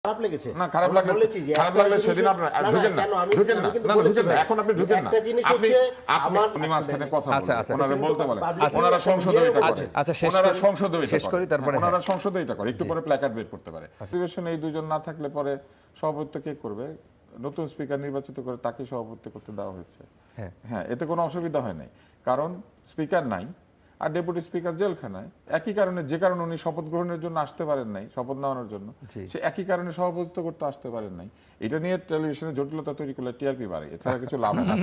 খারাপ লেগেছে না খারাপ লাগলে বলেছি যে খারাপ লাগলে সেদিন আপনারা ঢুকেন না ঢুকেন না না ঢুকেন না এখন আপনি ঢুকেন না একটা জিনিস আপনি হচ্ছে আপনি আমার মাঝখানে কথা আচ্ছা, বলেন আচ্ছা। ওনারা বলতে বলেন আচ্ছা, ওনারা সংসদে এটা করে আচ্ছা, শেষ ওনারা করি। সংসদে এটা শেষ করে। করি, তারপরে ওনারা হ্যাঁ। সংসদে এটা করে একটু পরে প্ল্যাকার্ড বের করতে পারে অধিবেশনে এই দুজন না থাকলে পরে সভাপতিত্ব কে করবে নতুন স্পিকার নির্বাচিত করে তাকে সভাপতিত্ব করতে দেওয়া হয়েছে হ্যাঁ। হ্যাঁ এতে কোনো অসুবিধা হয় নাই কারণ স্পিকার নাই আর ডেপুটি স্পিকার জেলখানায় একই কারণে যে কারণে উনি শপথ গ্রহণের জন্য আসতে পারেন নাই শপথ নেওয়ানোর জন্য জি। সে একই কারণে সভাপতিত্ব করতে আসতে পারেন নাই এটা নিয়ে টেলিভিশনে জটিলতা তৈরি করলে টিআরপি বাড়ে এছাড়া কিছু লাভ হয় না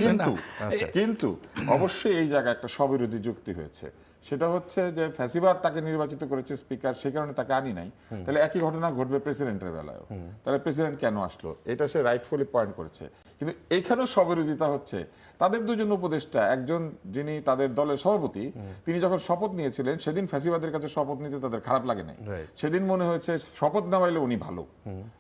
কিন্তু অবশ্যই এই জায়গায় একটা স্ববিরোধী যুক্তি হয়েছে সেটা হচ্ছে যে ফ্যাসিবাদ তাকে নির্বাচিত করেছে স্পিকার সেই কারণে তাকে আনি নাই তাহলে একই ঘটনা ঘটবে প্রেসিডেন্টের বেলায়ও তাহলে প্রেসিডেন্ট কেন আসলো এটা সে রাইটফুলি পয়েন্ট করেছে কিন্তু এখানেও স্ববিরোধিতা হচ্ছে তাদের দুজন উপদেষ্টা একজন যিনি তাদের দলের সভাপতি তিনি যখন শপথ নিয়েছিলেন সেদিন ফ্যাসিবাদের কাছে শপথ নিতে তাদের খারাপ লাগে নাই Right. সেদিন মনে হয়েছে শপথ নেওয়াইলে উনি ভালো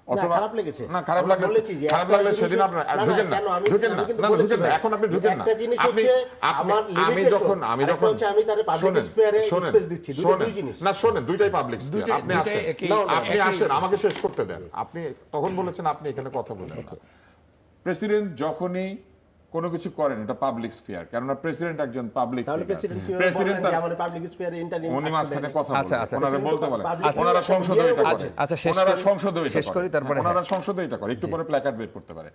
অথবা খারাপ লেগেছে না খারাপ লাগলে বলেছি যে খারাপ লাগলে সেদিন আপনারা ঢুকেন না ঢুকেন না না ঢুকেন না এখন আপনি ঢুকেন না একটা জিনিস আপনি হচ্ছে আপনি আমার আমি যখন আমি তার পাবলিক স্পেয়ারে স্পেস দিচ্ছি দুই জিনিস না শোনেন দুইটাই পাবলিক স্পেয়ার আপনি দুইটাই আসেন একই- আপনি আসেন আমাকে শেষ করতে দেন আপনি তখন বলেছেন আপনি এখানে কথা বলেন না প্রেসিডেন্ট যখনই কোনো কিছু করেন এটা পাবলিক স্ফিয়ার কেননা প্রেসিডেন্ট একজন পাবলিক তাহলে প্রেসিডেন্ট কি প্রেসিডেন্ট বলেন যে আমাদের পাবলিক স্পেয়ারে ইন্টারনেট উনি মাঝখানে কথা আচ্ছা, বলেন আচ্ছা। ওনারা বলতে বলেন আচ্ছা, ওনারা সংসদে এটা করে আচ্ছা, শেষ ওনারা করি। সংসদে এটা শেষ করি, তারপরে ওনারা হ্যাঁ। সংসদে এটা করে একটু পরে প্ল্যাকার্ড বের করতে পারে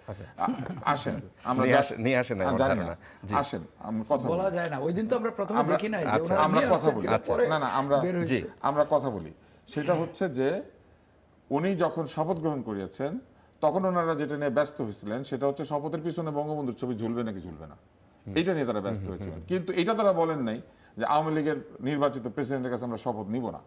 আসেন আমরা নিয়ে আসেন আমার জানি ধারণা। না। জি। আসেন আমরা কথা বলা বলি যায় না ওই দিন তো আমরা প্রথমে আমরা- দেখি নাই যে আচ্ছা, ওনারা আমরা নিয়ে কথা আসছেন, বলি কিন্তু পরে না না আমরা বের হয়েছে। আমরা কথা বলি সেটা হচ্ছে যে উনি যখন শপথ গ্রহণ করিয়েছেন তখন ওনারা যেটা নিয়ে ব্যস্ত হয়েছিলেন সেটা হচ্ছে শপথের পিছনে বঙ্গবন্ধুর ছবি ঝুলবে নাকি ঝুলবে না এটা নিয়ে তারা ব্যস্ত হয়েছিলেন কিন্তু এটা তারা বলেন নাই যে আওয়ামী লীগের নির্বাচিত প্রেসিডেন্টের কাছে আমরা শপথ নিব না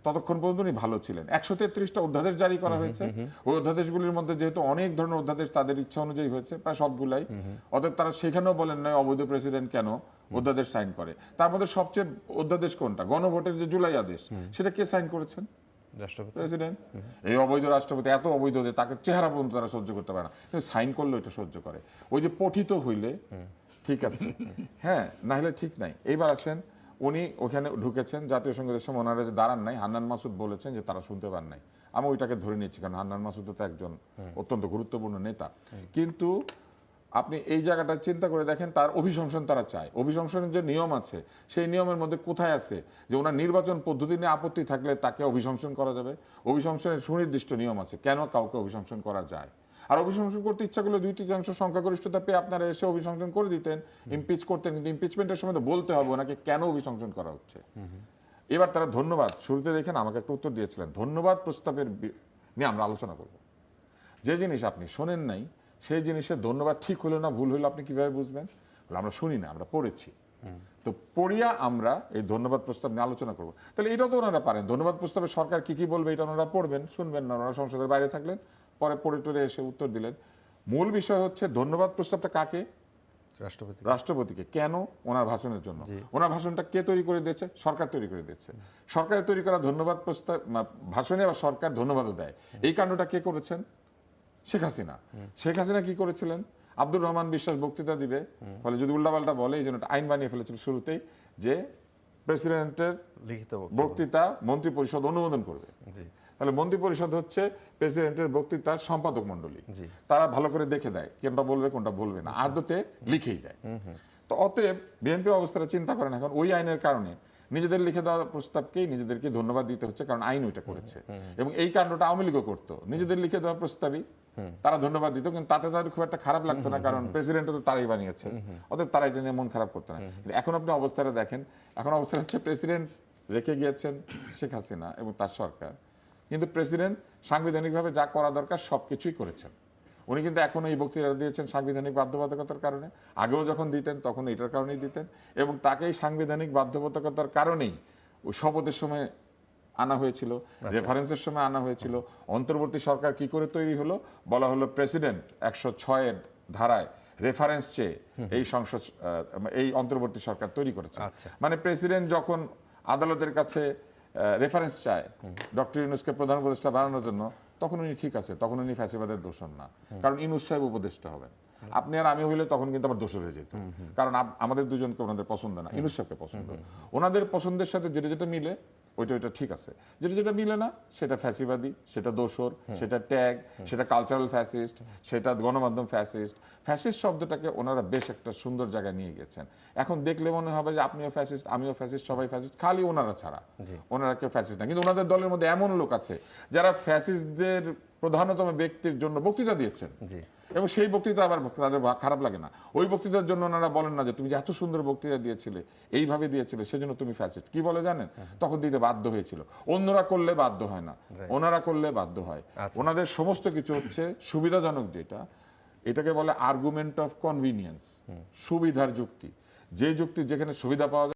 ততক্ষণ পর্যন্ত উনি ভালো ছিলেন 133টা অধ্যাদেশ জারি করা হয়েছে ওই অধ্যাদেশগুলির মধ্যে যেহেতু অনেক ধরনের অধ্যাদেশ তাদের ইচ্ছা অনুযায়ী হয়েছে প্রায় সবগুলাই অতএব তারা সেখানেও বলেন নয় অবৈধ প্রেসিডেন্ট কেন অধ্যাদেশ সাইন করে তার মধ্যে সবচেয়ে অধ্যাদেশ কোনটা গণভোটের যে জুলাই আদেশ সেটা কে সাইন করেছেন রাষ্ট্রপতি প্রেসিডেন্ট এই অবৈধ রাষ্ট্রপতি এত অবৈধ যে তাকে চেহারা পর্যন্ত তারা সহ্য করতে পারে না কিন্তু সাইন করলে এটা সহ্য করে ওই যে পঠিত হইলে ঠিক আছে হ্যাঁ না হলে ঠিক নাই এইবার আসেন উনি ওখানে ঢুকেছেন জাতীয় সংগীতের সময় ওনারা যে দাঁড়ান নাই হান্নান মাসুদ বলেছেন যে তারা শুনতে পান নাই আমি ওইটাকে ধরে নিচ্ছি কারণ হান্নান মাসুদ তো একজন অত্যন্ত গুরুত্বপূর্ণ নেতা কিন্তু আপনি এই জায়গাটা চিন্তা করে দেখেন তার অভিশংসন তারা চায় অভিশংসনের যে নিয়ম আছে সেই নিয়মের মধ্যে কোথায় আছে যে ওনার নির্বাচন পদ্ধতি নিয়ে আপত্তি থাকলে তাকে অভিশংসন করা যাবে অভিশংসনের সুনির্দিষ্ট নিয়ম আছে কেন কাউকে অভিশংসন করা যায় আর অভিশংসন করতে ইচ্ছা করলে 2/3 সংখ্যাগরিষ্ঠতা পেয়ে আপনারা এসে অভিশংসন করে দিতেন ইমপিচ করতেন কিন্তু ইমপিচমেন্টের সময় তো বলতে হবে ওনাকে কেন অভিশংসন করা হচ্ছে এবার তারা ধন্যবাদ শুরুতে দেখেন আমাকে একটা উত্তর দিয়েছিলেন ধন্যবাদ প্রস্তাবের নিয়ে আমরা আলোচনা করব যে জিনিস আপনি শোনেন নাই সেই জিনিসের ধন্যবাদ ঠিক হলো না ভুল হলো আপনি কিভাবে বুঝবেন বলে আমরা শুনি না আমরা পড়েছি তো পড়িয়া আমরা এই ধন্যবাদ প্রস্তাব নিয়ে আলোচনা করবো তাহলে এটাও তো ওনারা পারেন ধন্যবাদ প্রস্তাবে সরকার কি কি বলবে এটা ওনারা পড়বেন শুনবেন না ওনারা সংসদের বাইরে থাকলেন পরে পড়ে টরে এসে উত্তর দিলেন মূল বিষয় হচ্ছে ধন্যবাদ প্রস্তাবটা কাকে রাষ্ট্রপতি রাষ্ট্রপতিকে কেন ওনার ভাষণের জন্য ওনার ভাষণটা কে তৈরি করে দিয়েছে সরকার তৈরি করে দিয়েছে সরকারের তৈরি করা ধন্যবাদ প্রস্তাব ভাষণে আবার সরকার ধন্যবাদও দেয় এই কাণ্ডটা কে করেছেন শেখ হাসিনা শেখ হাসিনা কি করেছিলেন আব্দুর রহমান বিশ্বাস বক্তৃতা দিবে ফলে যদি উল্টাপাল্টা বলে এই জন্য একটা আইন বানিয়ে ফেলেছিল শুরুতেই যে প্রেসিডেন্টের লিখিত বক্তৃতা মন্ত্রী পরিষদ অনুমোদন করবে জি তাহলে মন্ত্রী পরিষদ হচ্ছে প্রেসিডেন্টের বক্তৃতার সম্পাদক মণ্ডলী জি। তারা ভালো করে দেখে দেয় কোনটা বলবে কোনটা বলবে না আদতে লিখেই দেয় তো অতএব বিএনপি অবস্থাটা চিন্তা করেন এখন ওই আইনের কারণে নিজেদের লিখে দেওয়া প্রস্তাবকেই নিজেদেরকে ধন্যবাদ দিতে হচ্ছে কারণ আইন ওইটা করেছে এবং এই কাণ্ডটা আওয়ামী লীগও করতো নিজেদের লিখে দেওয়া প্রস্তাবই তারা ধন্যবাদ দিত কিন্তু তাতে তাদের খুব একটা খারাপ লাগতো না কারণ প্রেসিডেন্ট তো তারাই বানিয়েছে অতএব তারা এটা নিয়ে মন খারাপ করতো না কিন্তু এখন আপনি অবস্থাটা দেখেন এখন অবস্থা হচ্ছে প্রেসিডেন্ট রেখে গিয়েছেন শেখ হাসিনা এবং তার সরকার কিন্তু প্রেসিডেন্ট সাংবিধানিকভাবে যা করা দরকার সবকিছুই করেছেন উনি কিন্তু এখন এই বক্তৃতা দিয়েছেন সাংবিধানিক বাধ্যবাধকতার কারণে আগেও যখন দিতেন তখন এটার কারণেই দিতেন এবং তাকে এই সাংবিধানিক বাধ্যবাধকতার কারণেই ওই শপথের সময় আনা হয়েছিল রেফারেন্সের সময় আনা হয়েছিল অন্তর্বর্তী সরকার কি করে তৈরি হলো বলা হলো প্রেসিডেন্ট 106 ধারায় রেফারেন্স চেয়ে এই সংসদ এই অন্তর্বর্তী সরকার তৈরি করেছে মানে প্রেসিডেন্ট যখন আদালতের কাছে রেফারেন্স চায় ডক্টর ইউনূসকে প্রধান উপদেষ্টা বানানোর জন্য তখন উনি ঠিক আছে তখন উনি ফ্যাসিবাদের দোষর না কারণ ইউনূস সাহেব উপদেষ্টা হবেন আপনি আর আমি হইলে তখন কিন্তু আমার দোষর হয়ে যেত কারণ আমাদের দুজনকে ওনাদের পছন্দ না ইউনূস সাহেবকে পছন্দ ওনাদের পছন্দের সাথে যেটা যেটা মিলে ওইটা ঠিক আছে, যেটা যেটা মিলে না সেটা ফ্যাসিবাদী, সেটা দোসর, সেটা ট্যাগ, সেটা কালচারাল ফ্যাসিস্ট, সেটা গণমাধ্যম ফ্যাসিস্ট। ফ্যাসিস্ট শব্দটাকে ওনারা বেশ একটা সুন্দর জায়গায় নিয়ে গেছেন। এখন দেখলে মনে হবে যে আপনিও ফ্যাসিস্ট, আমিও ফ্যাসিস্ট, সবাই ফ্যাসিস্ট, খালি ওনারা ছাড়া ওনারা কেউ ফ্যাসিস্ট না। কিন্তু ওনাদের দলের মধ্যে এমন লোক আছে যারা ফ্যাসিস্টদের প্রধানতম ব্যক্তির জন্য বক্তৃতা দিয়েছেন, এবং সেই বক্তৃতা আবার তাদের খারাপ লাগে না। ওই বক্তৃতার জন্য ওনারা বলেন না যে তুমি যে এত সুন্দর বক্তৃতা দিয়েছিলে, এইভাবে দিয়েছিলে, সেজন্য তুমি ফ্যাসিস্ট। কি বলে জানেন? তখন দিতে বাধ্য হয়েছিল। অন্যরা করলে বাধ্য হয় না, ওনারা করলে বাধ্য হয়। ওনাদের সমস্ত কিছু হচ্ছে সুবিধাজনক যেটা, এটাকে বলে আর্গুমেন্ট অফ কনভিনিয়েন্স, সুবিধার যুক্তি। যে যুক্তি যেখানে সুবিধা পাওয়া যায়